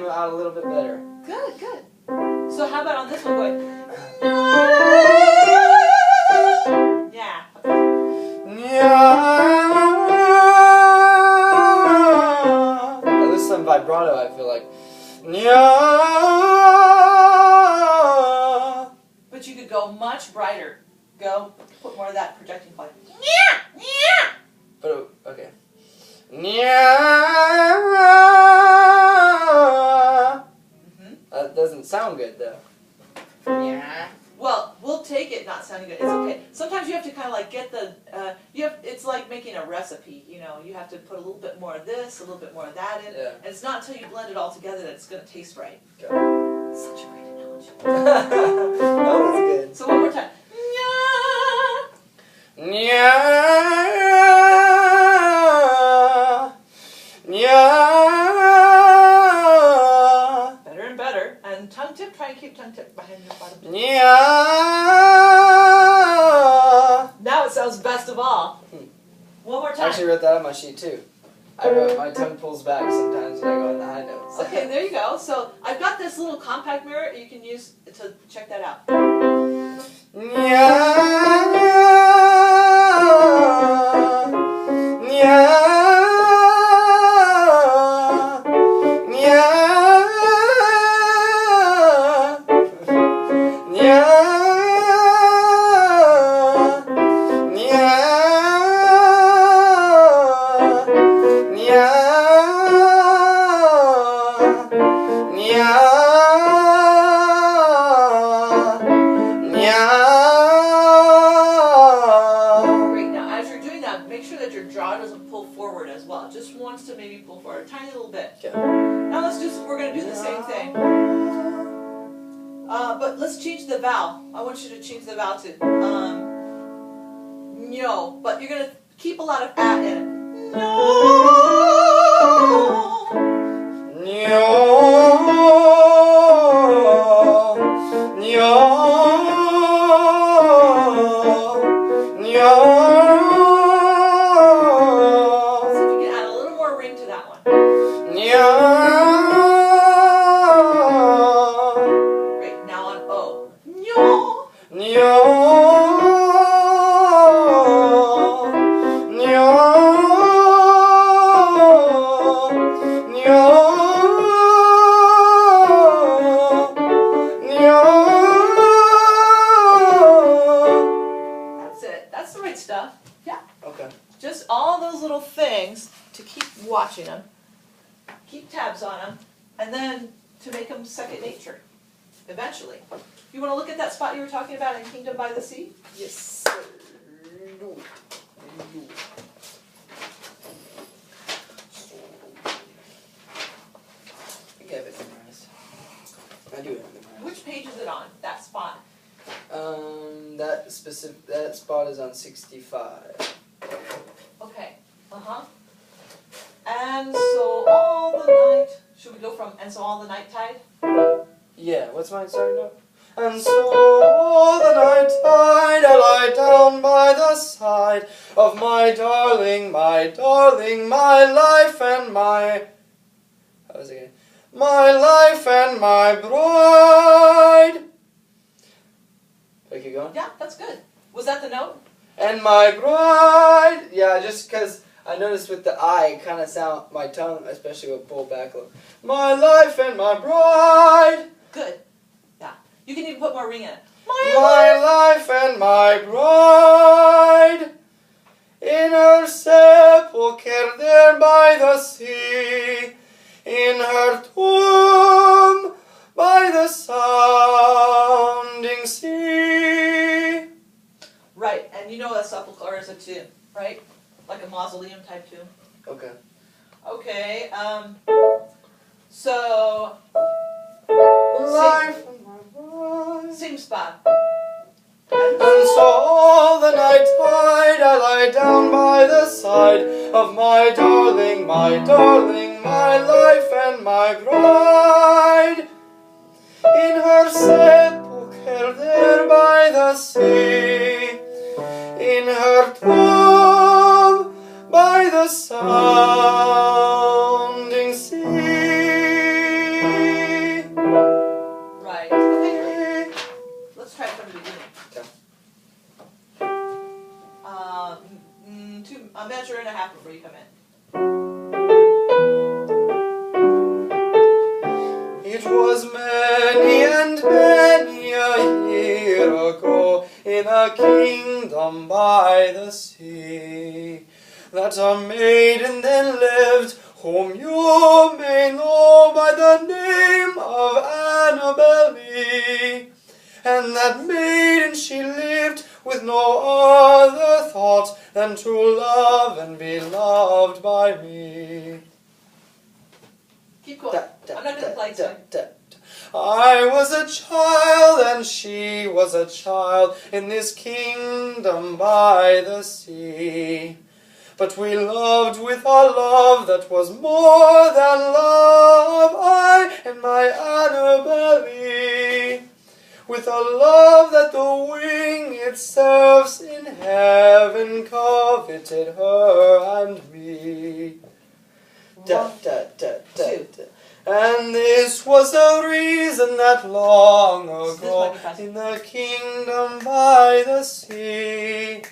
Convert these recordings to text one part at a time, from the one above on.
came out a little bit better. Good, good. So how about on this one going? Yeah. Oh, this is some vibrato, I feel like. But you could go much brighter. Go, put more of that projecting point. But, okay. That doesn't sound good, though. Well, we'll take it not sounding good. It's okay. Sometimes you have to kind of like get the, it's like making a recipe, you know. You have to put a little bit more of this, a little bit more of that in. Yeah. And it's not until you blend it all together that it's going to taste right. Okay. Such a great analogy. That was good. So one more time. Better and better. And tongue tip, try and keep tongue tip behind your bottom tip. Now it sounds best of all. One more I time. actually wrote that on my sheet too. I wrote my tongue pulls back sometimes when I go in the high notes. Okay, there you go. So I've got this little compact mirror you can use to check that out. Great. Now, as you're doing that, make sure that your jaw doesn't pull forward as well. Just wants to maybe pull forward a tiny little bit. Okay. Now we're going to do the same thing. But let's change the vowel. I want you to change the vowel to no, but you're going to keep a lot of at in it. See if you can add a little more ring to that one. Great. Now on O. That's it. That's the right stuff. Yeah. Okay. Just all those little things to keep watching them, keep tabs on them, and then to make them second nature, eventually. You want to look at that spot you were talking about in Kingdom by the Sea? Yes, sir. I have it memorized. I do have it memorized. Which page is it on, that spot? That spot is on 65. Okay. Uh-huh. And so all the night, should we go from, and so all the night tide? Yeah, what's mine starting up? And so all the night tide I lie down by the side of my darling, my life and my... How was it again? My life and my bride. Did I keep going? Yeah, that's good. Was that the note? And my bride. Yeah, just because I noticed with the I, it kind of sound, my tongue especially would pull back a little. My life and my bride. Good. Yeah. You can even put more ring in it. My life and my bride, in her sepulchre there by the sea, in her tomb by the sounding sea. Right, and you know a sepulchre is a tomb, right? Like a mausoleum type tomb. Okay. Okay, so... Life and my bride. Same spot. And so all the night tide I lie down by the side of my darling, my life and my bride, in her sepulchre there by the sea, in her tomb by the sounding sea. It was many and many a year ago, in a kingdom by the sea, that a maiden then lived, whom you may know by the name of Annabel Lee. And that maiden she lived with no other thought than to love and be loved by me. Keep going. I'm not going to play it. I was a child and she was a child in this kingdom by the sea. But we loved with a love that was more than love, I and my Annabel Lee. With a love that the winged serfs in heaven coveted her and me. And this was the reason that long ago, in the kingdom by the sea,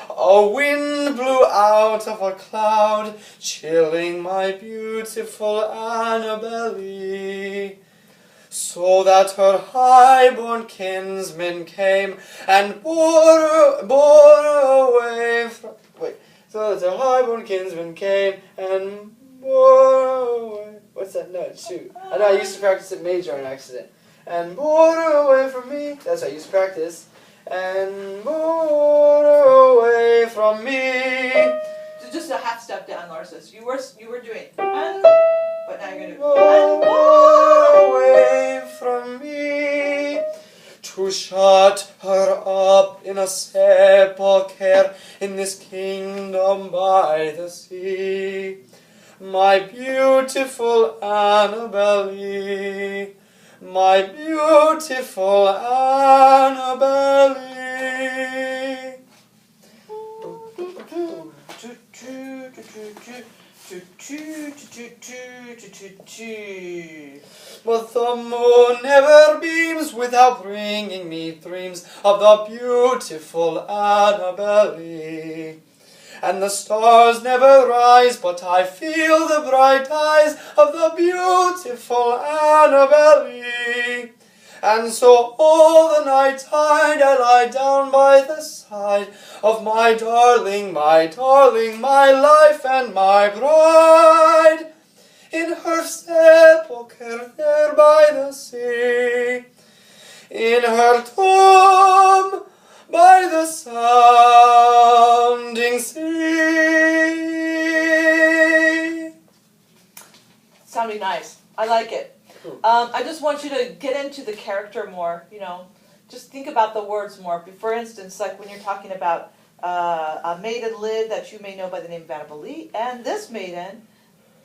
a wind blew out of a cloud, chilling my beautiful Annabel Lee. So that her high-born kinsmen came and bore her away from... So that her high-born kinsmen came and bore her away... What's that note? Shoot. I know I used to practice it major on accident. And bore her away from me. That's what I used to practice. And bore her away from me. So just a half step down, Larsis. You were doing and, but now you're gonna do and bore away from me, to shut her up in a sepulchre in this kingdom by the sea. My beautiful Annabel Lee, my beautiful Annabel Lee. But the moon never beams without bringing me dreams of the beautiful Annabel Lee. And the stars never rise, but I feel the bright eyes of the beautiful Annabel Lee. And so all the night tide I lie down by the side of my darling, my life and my bride, in her sepulchre there by the sea, in her tomb by the sounding sea. Sounding nice. I like it. I just want you to get into the character more, just think about the words more. For instance, like when you're talking about a maiden lived that you may know by the name of Annabel Lee, and this maiden,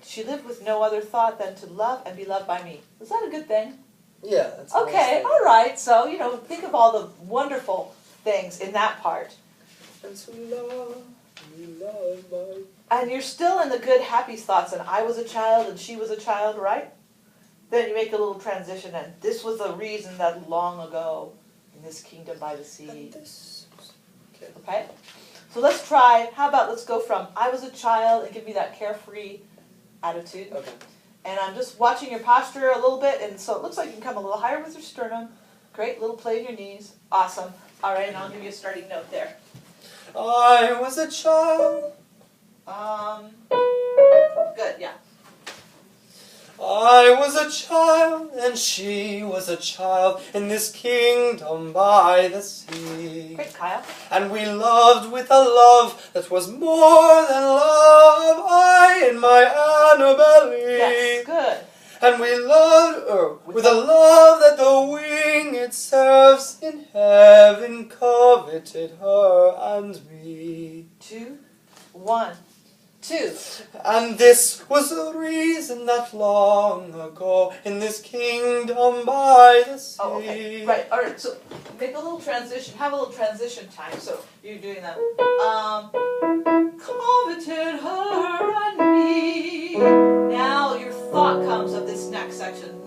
she lived with no other thought than to love and be loved by me. Is that a good thing? Yeah. That's okay, all right. So, think of all the wonderful things in that part. And to love, be loved by. And you're still in the good, happy thoughts, and I was a child and she was a child, right? Then you make a little transition, and this was the reason that long ago, in this kingdom by the sea. Okay? So let's try, let's go from I was a child and give me that carefree attitude. Okay. And I'm just watching your posture a little bit, and so it looks like you can come a little higher with your sternum. Great, little play in your knees. Awesome. All right, and I'll give you a starting note there. I was a child. Good, yeah. I was a child, and she was a child, in this kingdom by the sea. Great, Kyle. And we loved with a love that was more than love, I and my Annabel Lee. Yes, good. And we loved her with a love that the winged serfs in heaven coveted her and me. 2, 1, 2. And this was the reason that long ago, in this kingdom by the sea. Oh, okay. Right, all right, so make a little transition, have a little transition time. So you're doing that. Coveted her and me. Now your thought comes of this next section.